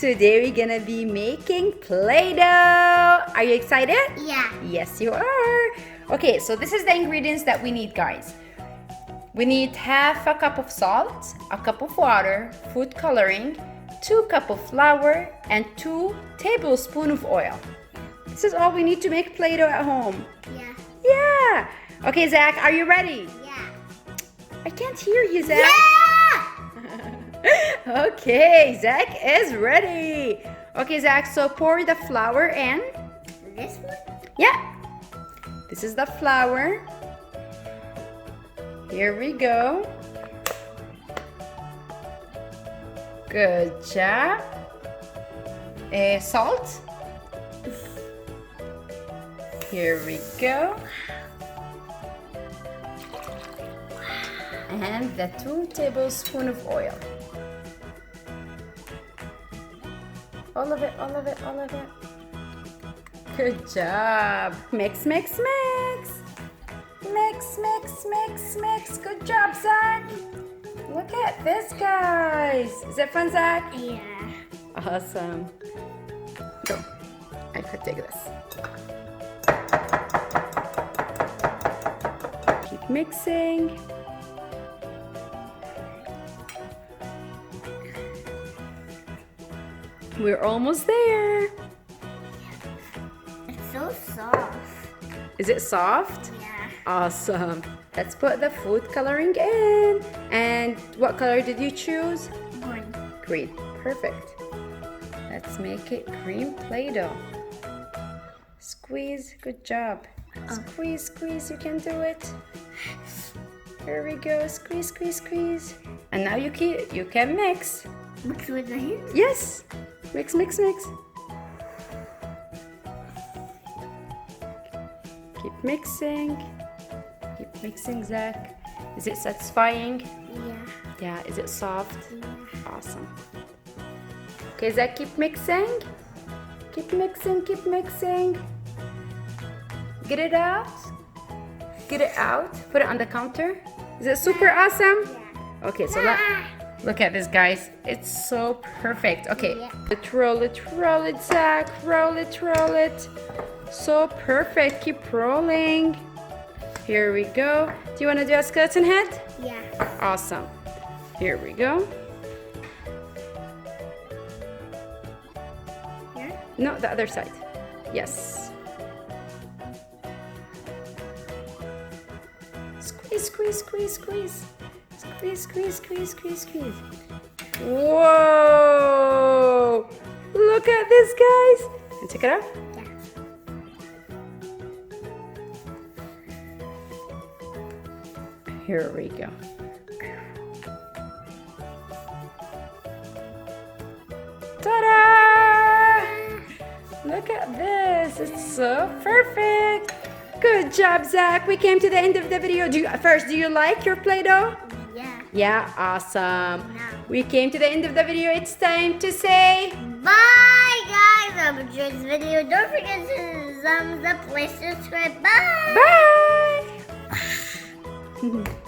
Today we're gonna be making Play-Doh. Are you excited? Yeah. Yes, you are. Okay, so this is the ingredients that we need, guys. We need half a cup of salt, a cup of water, food coloring, 2 cups of flour, and 2 tablespoons of oil. This is all we need to make Play-Doh at home. Yeah. Yeah. Okay, Zach, are you ready? Yeah. I can't hear you, Zach. Yeah! Okay, Zach is ready. Okay, Zach, so pour the flour in. This one? Yeah. This is the flour. Here we go. Good job. Salt. Here we go. And the 2 tablespoons of oil. All of it, all of it, all of it. Good job. Mix, mix, mix. Mix, mix, mix, mix. Good job, Zach. Look at this, guys. Is it fun, Zach? Yeah. Awesome. Go. I could take this. Keep mixing. We're almost there. It's so soft. Is it soft? Yeah. Awesome. Let's put the food coloring in. And what color did you choose? Green. Green. Perfect. Let's make it green Play-Doh. Squeeze. Good job. Squeeze, squeeze. You can do it. Here we go. Squeeze, squeeze, squeeze. And now you can mix. Mix with the hands? Yes. Mix, mix, mix. Keep mixing. Keep mixing, Zach. Is it satisfying? Yeah. Yeah. Is it soft? Yeah. Awesome. Okay, Zach, keep mixing. Keep mixing, keep mixing. Get it out. Get it out. Put it on the counter. Is it super awesome? Yeah. Okay, so look at this, guys. It's so perfect. Okay, Yeah. roll it, Zach. Roll it, roll it. So perfect. Keep rolling. Here we go. Do you want to do a skeleton head? Yeah. Awesome. Here we go. Here? No, the other side. Yes. Squeeze, squeeze, squeeze, squeeze. Squeeze, squeeze, squeeze, squeeze, squeeze. Whoa! Look at this, guys. And take it out. Yeah. Here we go. Ta-da! Look at this. It's so perfect. Good job, Zach. We came to the end of the video. Do you like your Play-Doh? Yeah. Yeah, awesome. Now. We came to the end of the video. It's time to say Bye, guys. I hope you enjoyed this video. Don't forget to thumbs up, like, subscribe. Bye. bye.